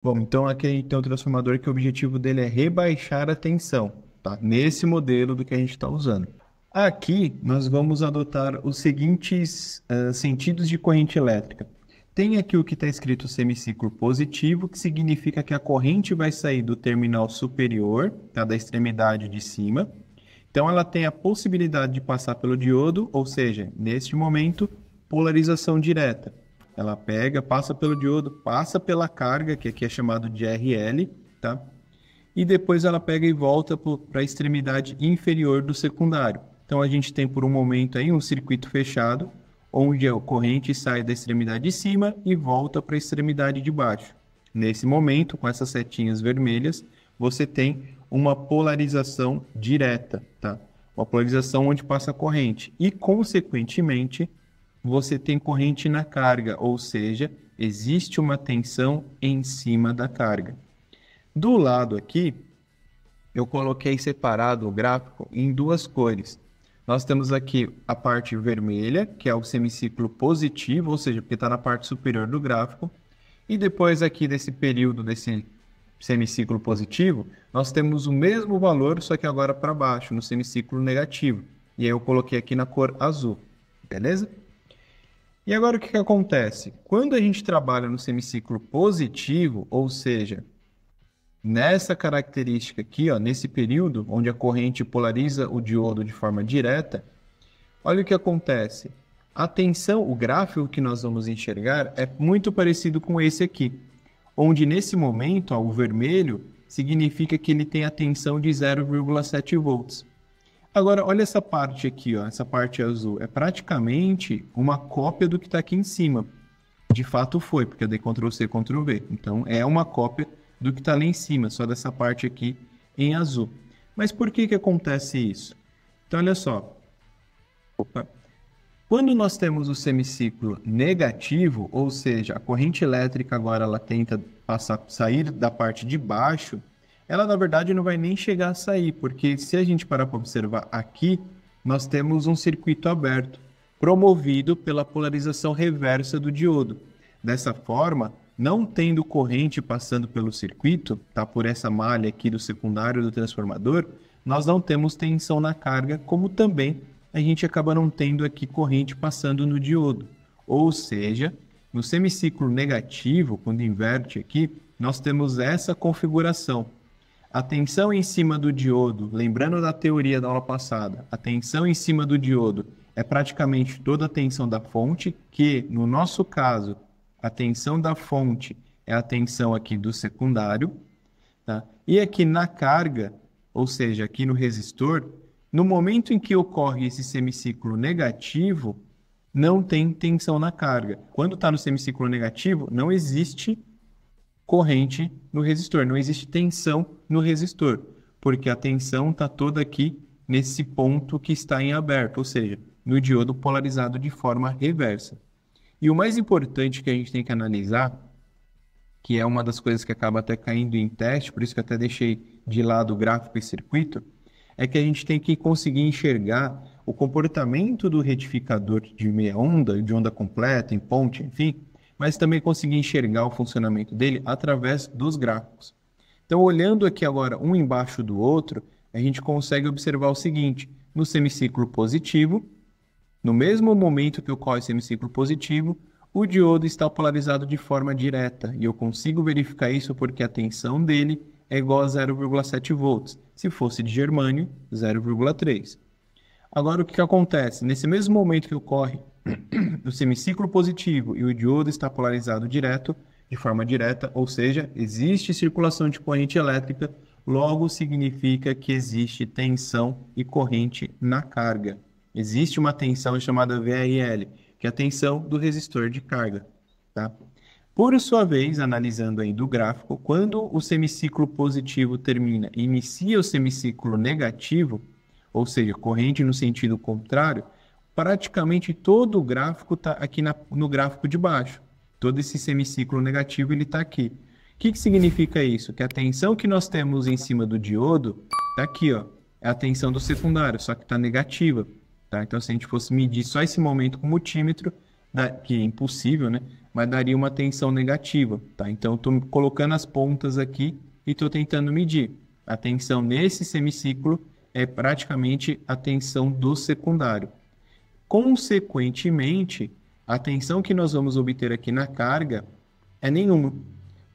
Bom, então aqui a gente tem um transformador que o objetivo dele é rebaixar a tensão, tá? Nesse modelo do que a gente está usando. Aqui nós vamos adotar os seguintes sentidos de corrente elétrica. Tem aqui o que está escrito semiciclo positivo, que significa que a corrente vai sair do terminal superior, tá? Da extremidade de cima. Então ela tem a possibilidade de passar pelo diodo, ou seja, neste momento, polarização direta. Ela pega, passa pelo diodo, passa pela carga, que aqui é chamado de RL, tá? E depois ela pega e volta para a extremidade inferior do secundário. Então a gente tem por um momento aí um circuito fechado, onde a corrente sai da extremidade de cima e volta para a extremidade de baixo. Nesse momento, com essas setinhas vermelhas, você tem uma polarização direta, tá? Uma polarização onde passa a corrente. E, consequentemente, você tem corrente na carga, ou seja, existe uma tensão em cima da carga. Do lado aqui, eu coloquei separado o gráfico em duas cores. Nós temos aqui a parte vermelha, que é o semiciclo positivo, ou seja, porque está na parte superior do gráfico. E depois aqui desse período, desse semiciclo positivo, nós temos o mesmo valor, só que agora para baixo, no semiciclo negativo. E aí eu coloquei aqui na cor azul, beleza? E agora o que acontece? Quando a gente trabalha no semiciclo positivo, ou seja, nessa característica aqui, ó, nesse período onde a corrente polariza o diodo de forma direta, olha o que acontece. A tensão, o gráfico que nós vamos enxergar é muito parecido com esse aqui, onde nesse momento, ó, o vermelho significa que ele tem a tensão de 0,7 volts. Agora, olha essa parte aqui, ó, essa parte azul. É praticamente uma cópia do que está aqui em cima. De fato foi, porque eu dei Ctrl+C, Ctrl+V. Então, é uma cópia do que está lá em cima, só dessa parte aqui em azul. Mas por que acontece isso? Então, olha só. Opa. Quando nós temos o semiciclo negativo, ou seja, a corrente elétrica agora ela tenta sair da parte de baixo, ela na verdade não vai nem chegar a sair, porque se a gente parar para observar aqui, nós temos um circuito aberto, promovido pela polarização reversa do diodo. Dessa forma, não tendo corrente passando pelo circuito, tá, por essa malha aqui do secundário do transformador, nós não temos tensão na carga, como também a gente acaba não tendo aqui corrente passando no diodo. Ou seja, no semiciclo negativo, quando inverte aqui, nós temos essa configuração. A tensão em cima do diodo, lembrando da teoria da aula passada, a tensão em cima do diodo é praticamente toda a tensão da fonte, que no nosso caso, a tensão da fonte é a tensão aqui do secundário, tá? E aqui na carga, ou seja, aqui no resistor, no momento em que ocorre esse semiciclo negativo, não tem tensão na carga. Quando está no semiciclo negativo, não existe corrente no resistor, não existe tensão no resistor, porque a tensão está toda aqui nesse ponto que está em aberto, ou seja, no diodo polarizado de forma reversa. E o mais importante que a gente tem que analisar, que é uma das coisas que acaba até caindo em teste, por isso que eu até deixei de lado o gráfico e circuito, é que a gente tem que conseguir enxergar o comportamento do retificador de meia onda, de onda completa, em ponte, enfim, mas também conseguir enxergar o funcionamento dele através dos gráficos. Então, olhando aqui agora um embaixo do outro, a gente consegue observar o seguinte: no semiciclo positivo, no mesmo momento que ocorre o semiciclo positivo, o diodo está polarizado de forma direta, e eu consigo verificar isso porque a tensão dele é igual a 0,7 volts. Se fosse de germânio, 0,3. Agora, o que acontece? Nesse mesmo momento que ocorre o semiciclo positivo e o diodo está polarizado direto, de forma direta, ou seja, existe circulação de corrente elétrica, logo significa que existe tensão e corrente na carga. Existe uma tensão chamada VRL, que é a tensão do resistor de carga, tá? Por sua vez, analisando aí do gráfico, quando o semiciclo positivo termina e inicia o semiciclo negativo, ou seja, corrente no sentido contrário, praticamente todo o gráfico está aqui no gráfico de baixo. Todo esse semiciclo negativo ele está aqui. O que significa isso? Que a tensão que nós temos em cima do diodo está aqui, ó, é a tensão do secundário, só que está negativa. Tá? Então, se a gente fosse medir só esse momento com o multímetro, que é impossível, né? mas daria uma tensão negativa, tá? Então, eu estou colocando as pontas aqui e estou tentando medir. A tensão nesse semiciclo é praticamente a tensão do secundário. Consequentemente, a tensão que nós vamos obter aqui na carga é nenhuma,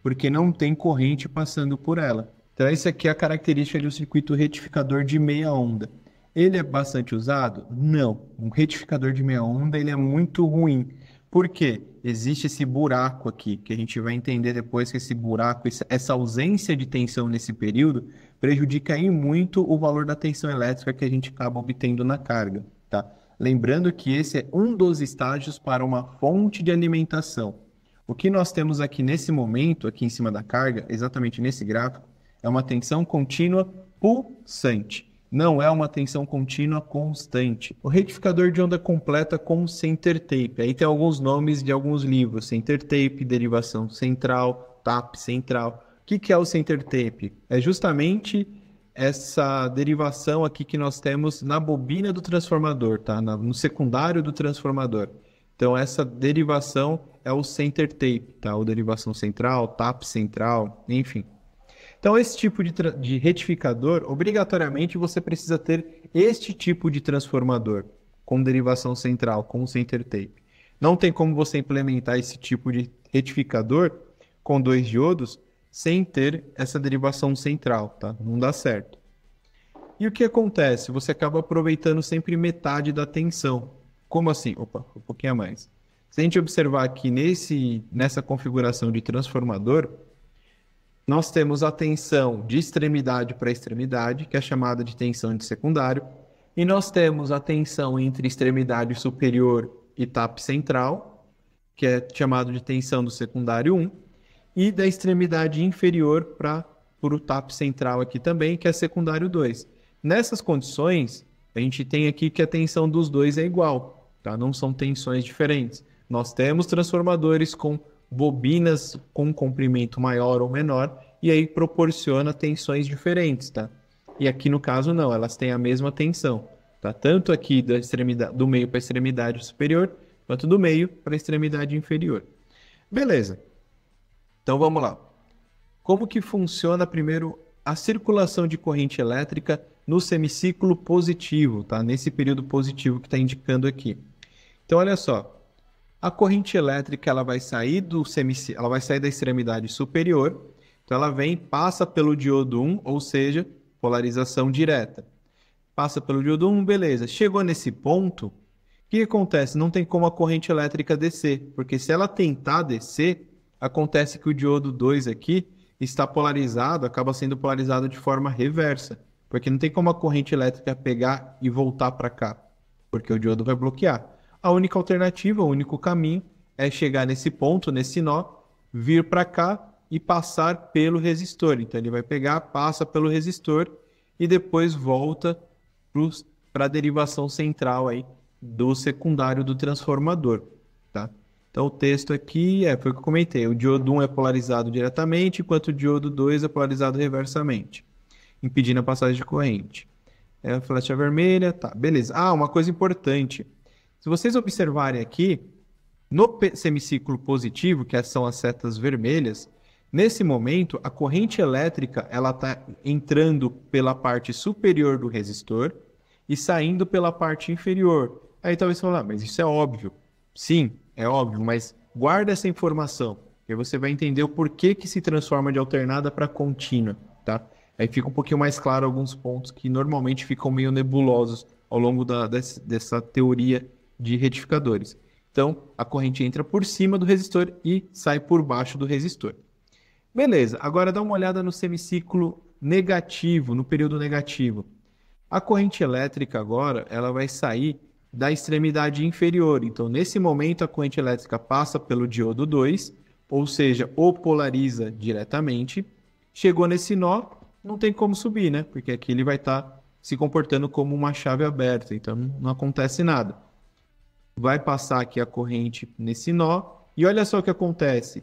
porque não tem corrente passando por ela. Então, essa aqui é a característica de um circuito retificador de meia onda. Ele é bastante usado? Não. Um retificador de meia onda ele é muito ruim. Por quê? Existe esse buraco aqui, que a gente vai entender depois que esse buraco, essa ausência de tensão nesse período, prejudica aí muito o valor da tensão elétrica que a gente acaba obtendo na carga, tá? Lembrando que esse é um dos estágios para uma fonte de alimentação. O que nós temos aqui nesse momento, aqui em cima da carga, exatamente nesse gráfico, é uma tensão contínua pulsante. Não é uma tensão contínua constante. O retificador de onda completa com center tape. Aí tem alguns nomes de alguns livros. Center tape, derivação central, tap central. O que é o center tape? É justamente essa derivação aqui que nós temos na bobina do transformador, tá? No secundário do transformador. Então, essa derivação é o center tape, tá? Ou derivação central, tap central, enfim. Então, esse tipo de retificador, obrigatoriamente você precisa ter este tipo de transformador com derivação central, com center tape. Não tem como você implementar esse tipo de retificador com 2 diodos sem ter essa derivação central, tá? Não dá certo. E o que acontece? Você acaba aproveitando sempre metade da tensão. Como assim? Opa, um pouquinho a mais. Se a gente observar aqui nessa configuração de transformador, nós temos a tensão de extremidade para extremidade, que é chamada de tensão de secundário, e nós temos a tensão entre extremidade superior e tap central, que é chamado de tensão do secundário 1, e da extremidade inferior para o tap central aqui também, que é secundário 2. Nessas condições, a gente tem aqui que a tensão dos dois é igual, tá? Não são tensões diferentes. Nós temos transformadores com bobinas com comprimento maior ou menor, e aí proporciona tensões diferentes, tá? E aqui no caso não, elas têm a mesma tensão, tá? Tanto aqui do meio para a extremidade superior, quanto do meio para a extremidade inferior. Beleza. Então vamos lá. Como que funciona primeiro a circulação de corrente elétrica no semiciclo positivo, tá? Nesse período positivo que está indicando aqui. Então olha só. A corrente elétrica ela vai sair da extremidade superior, então ela passa pelo diodo 1, ou seja, polarização direta. Passa pelo diodo 1, beleza. Chegou nesse ponto, o que acontece? Não tem como a corrente elétrica descer, porque se ela tentar descer, acontece que o diodo 2 aqui está polarizado, acaba sendo polarizado de forma reversa, porque não tem como a corrente elétrica pegar e voltar para cá, porque o diodo vai bloquear. A única alternativa, o único caminho é chegar nesse ponto, nesse nó, vir para cá e passar pelo resistor. Então ele vai pegar, passa pelo resistor e depois volta para a derivação central aí do secundário do transformador, tá? Então o texto aqui foi o que eu comentei. O diodo 1 é polarizado diretamente, enquanto o diodo 2 é polarizado reversamente, impedindo a passagem de corrente. A flecha vermelha, tá, beleza. Uma coisa importante. Se vocês observarem aqui, no semiciclo positivo, que são as setas vermelhas, nesse momento, a corrente elétrica está entrando pela parte superior do resistor e saindo pela parte inferior. Aí talvez você fale, mas isso é óbvio. Sim, é óbvio, mas guarda essa informação, que você vai entender o porquê que se transforma de alternada para contínua, tá? Aí fica um pouquinho mais claro alguns pontos que normalmente ficam meio nebulosos ao longo dessa teoria de retificadores. Então, a corrente entra por cima do resistor e sai por baixo do resistor. Beleza, agora dá uma olhada no semiciclo negativo, no período negativo. A corrente elétrica agora, ela vai sair da extremidade inferior. Então, nesse momento, a corrente elétrica passa pelo diodo 2, ou seja, o polariza diretamente. Chegou nesse nó, não tem como subir, né? Porque aqui ele vai estar se comportando como uma chave aberta, então não acontece nada. Vai passar aqui a corrente nesse nó, e olha só o que acontece.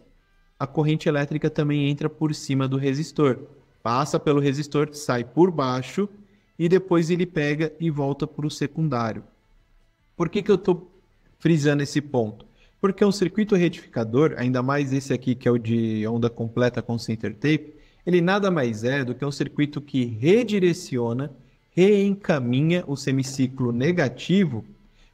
A corrente elétrica também entra por cima do resistor. Passa pelo resistor, sai por baixo, e depois ele pega e volta para o secundário. Por que eu estou frisando esse ponto? Porque um circuito retificador, ainda mais esse aqui que é o de onda completa com center tape, ele nada mais é do que um circuito que redireciona, reencaminha o semiciclo negativo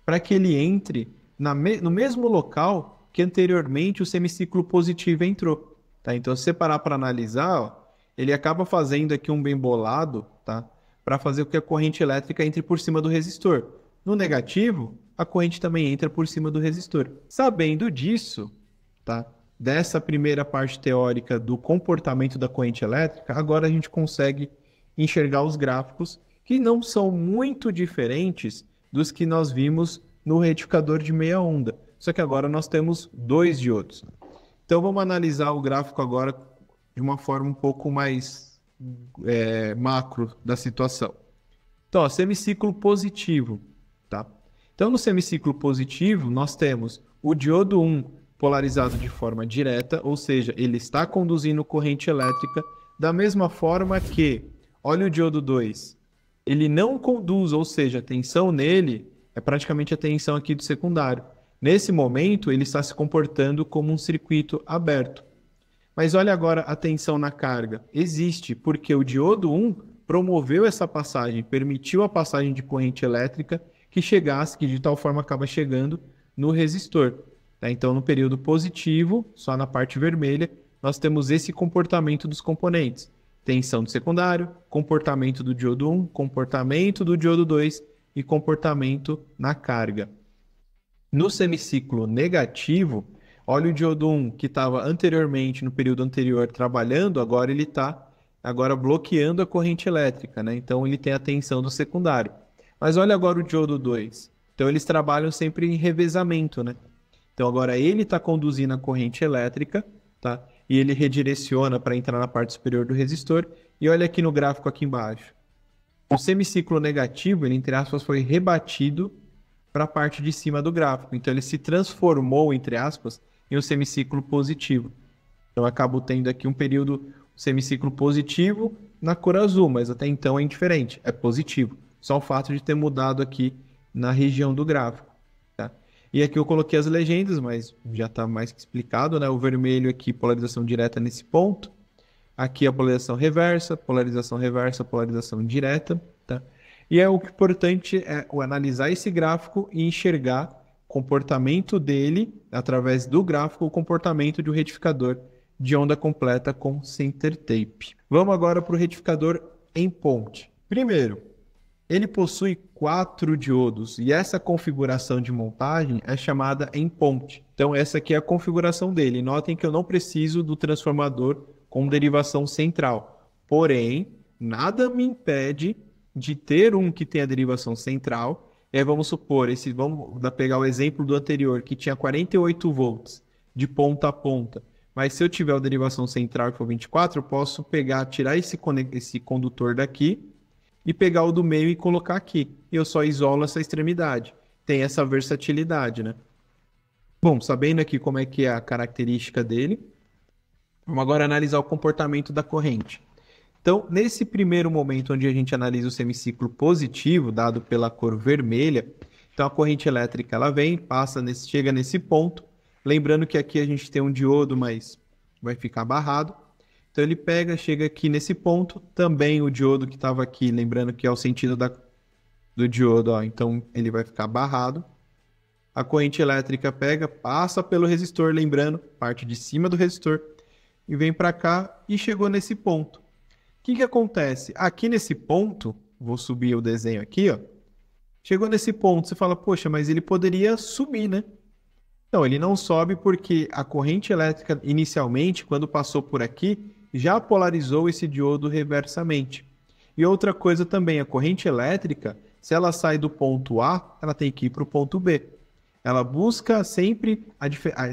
para que ele entre no mesmo local que anteriormente o semiciclo positivo entrou. Tá? Então, se você parar para analisar, ó, ele acaba fazendo aqui um bem bolado, tá? Para fazer com que a corrente elétrica entre por cima do resistor. No negativo, a corrente também entra por cima do resistor. Sabendo disso, tá? Dessa primeira parte teórica do comportamento da corrente elétrica, agora a gente consegue enxergar os gráficos que não são muito diferentes dos que nós vimos no retificador de meia onda. Só que agora nós temos dois diodos. Então vamos analisar o gráfico agora de uma forma um pouco mais macro da situação. Então, ó, semiciclo positivo, tá? Então, no semiciclo positivo, nós temos o diodo 1 polarizado de forma direta, ou seja, ele está conduzindo corrente elétrica da mesma forma que, olha o diodo 2, ele não conduz, ou seja, a tensão nele é praticamente a tensão aqui do secundário. Nesse momento, ele está se comportando como um circuito aberto. Mas olha agora a tensão na carga. Existe, porque o diodo 1 promoveu essa passagem, permitiu a passagem de corrente elétrica que chegasse, que de tal forma acaba chegando no resistor. Tá? Então, no período positivo, só na parte vermelha, nós temos esse comportamento dos componentes. Tensão do secundário, comportamento do diodo 1, comportamento do diodo 2 e comportamento na carga. No semiciclo negativo, olha o diodo 1 que estava anteriormente, no período anterior, trabalhando, agora ele está bloqueando a corrente elétrica, né? Então ele tem a tensão do secundário. Mas olha agora o diodo 2. Então eles trabalham sempre em revezamento, né? Então agora ele está conduzindo a corrente elétrica, tá? E ele redireciona para entrar na parte superior do resistor. E olha aqui no gráfico aqui embaixo. O semiciclo negativo, ele, entre aspas, foi rebatido para a parte de cima do gráfico. Então ele se transformou, entre aspas, em um semiciclo positivo. Então eu acabo tendo aqui um período semiciclo positivo na cor azul, mas até então é indiferente, é positivo. Só o fato de ter mudado aqui na região do gráfico. Tá? E aqui eu coloquei as legendas, mas já está mais que explicado, né? O vermelho aqui, polarização direta nesse ponto. Aqui a polarização reversa, polarização direta. Tá? E o importante é analisar esse gráfico e enxergar o comportamento dele, através do gráfico, o comportamento de um retificador de onda completa com center tape. Vamos agora para o retificador em ponte. Primeiro, ele possui 4 diodos e essa configuração de montagem é chamada em ponte. Então essa aqui é a configuração dele. Notem que eu não preciso do transformador com derivação central. Porém, nada me impede de ter um que tenha derivação central. Vamos supor, vamos pegar o exemplo do anterior, que tinha 48 volts de ponta a ponta. Mas se eu tiver a derivação central que for 24, eu posso tirar esse condutor daqui e pegar o do meio e colocar aqui. E eu só isolo essa extremidade. Tem essa versatilidade, né? Bom, sabendo aqui como é que é a característica dele, vamos agora analisar o comportamento da corrente. Então, nesse primeiro momento onde a gente analisa o semiciclo positivo, dado pela cor vermelha, então a corrente elétrica ela vem, chega nesse ponto. Lembrando que aqui a gente tem um diodo, mas vai ficar barrado. Então ele chega aqui nesse ponto. Também o diodo que estava aqui, lembrando que é o sentido do diodo, ó, então ele vai ficar barrado. A corrente elétrica passa pelo resistor, lembrando, parte de cima do resistor, e vem para cá e chegou nesse ponto. O que acontece? Aqui nesse ponto, vou subir o desenho aqui, ó. Chegou nesse ponto, você fala, poxa, mas ele poderia subir, né? Não, ele não sobe porque a corrente elétrica, inicialmente, quando passou por aqui, já polarizou esse diodo reversamente. E outra coisa também, a corrente elétrica, se ela sai do ponto A, ela tem que ir para o ponto B. Ela busca sempre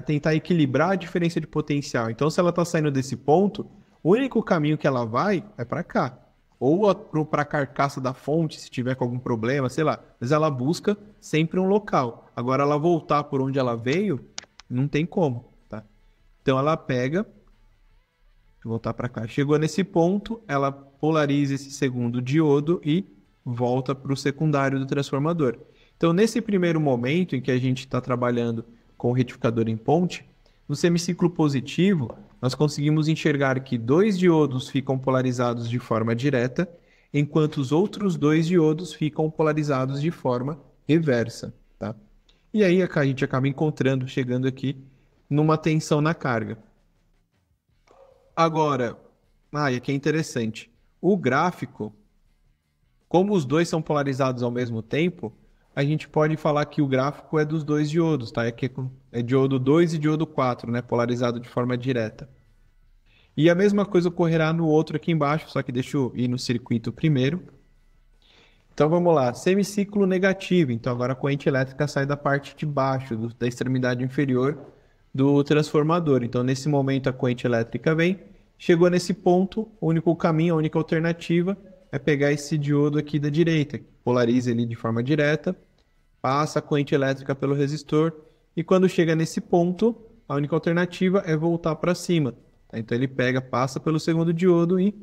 tentar equilibrar a diferença de potencial. Então, se ela está saindo desse ponto, o único caminho que ela vai é para cá. Ou para a carcaça da fonte, se tiver com algum problema, sei lá. Mas ela busca sempre um local. Agora, ela voltar por onde ela veio, não tem como, tá? Então, ela pega... Deixa eu voltar para cá. Chegou nesse ponto, ela polariza esse segundo diodo e volta para o secundário do transformador. Então, nesse primeiro momento em que a gente está trabalhando com o retificador em ponte, no semiciclo positivo, nós conseguimos enxergar que 2 diodos ficam polarizados de forma direta, enquanto os outros 2 diodos ficam polarizados de forma reversa, tá? E aí a gente acaba encontrando, chegando aqui, numa tensão na carga. Agora, e aqui é interessante, o gráfico, como os dois são polarizados ao mesmo tempo, a gente pode falar que o gráfico é dos 2 diodos, tá? Aqui é diodo 2 e diodo 4, né? Polarizado de forma direta. E a mesma coisa ocorrerá no outro aqui embaixo, só que deixa eu ir no circuito primeiro. Então vamos lá, semiciclo negativo. Então agora a corrente elétrica sai da parte de baixo, da extremidade inferior do transformador. Então nesse momento a corrente elétrica vem, chegou nesse ponto, o único caminho, a única alternativa é pegar esse diodo aqui da direita, polariza ele de forma direta, passa a corrente elétrica pelo resistor e quando chega nesse ponto, a única alternativa é voltar para cima. Então ele passa pelo segundo diodo e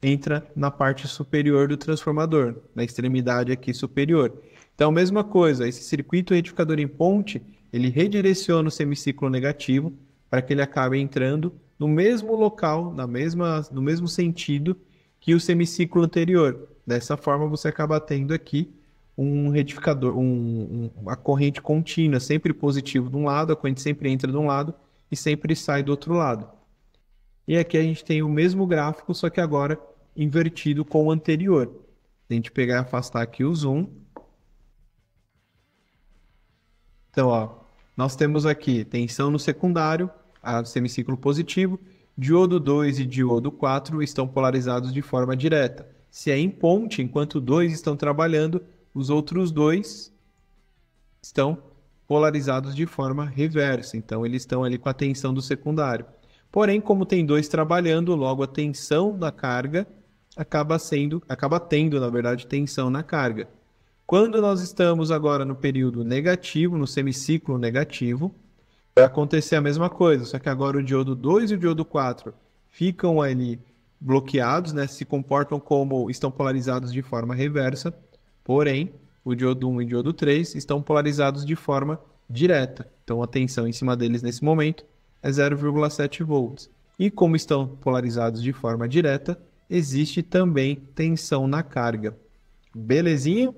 entra na parte superior do transformador, na extremidade aqui superior. Então, mesma coisa, esse circuito retificador em ponte, ele redireciona o semiciclo negativo para que ele acabe entrando no mesmo local, no mesmo sentido que o semiciclo anterior. Dessa forma, você acaba tendo aqui um retificador, uma corrente contínua, sempre positivo de um lado, a corrente sempre entra de um lado e sempre sai do outro lado. E aqui a gente tem o mesmo gráfico, só que agora invertido com o anterior. Se a gente pegar e afastar aqui o zoom. Então, ó, nós temos aqui tensão no secundário, semiciclo positivo, diodo 2 e diodo 4 estão polarizados de forma direta. Se é em ponte, enquanto 2 estão trabalhando, os outros 2 estão polarizados de forma reversa. Então, eles estão ali com a tensão do secundário. Porém, como tem 2 trabalhando, logo a tensão da carga acaba tendo, na verdade, tensão na carga. Quando nós estamos agora no período negativo, no semiciclo negativo, vai acontecer a mesma coisa, só que agora o diodo 2 e o diodo 4 ficam ali bloqueados, né? Se comportam como estão polarizados de forma reversa, porém, o diodo 1 e o diodo 3 estão polarizados de forma direta. Então, a tensão em cima deles nesse momento é 0,7 volts. E como estão polarizados de forma direta, existe também tensão na carga. Belezinha?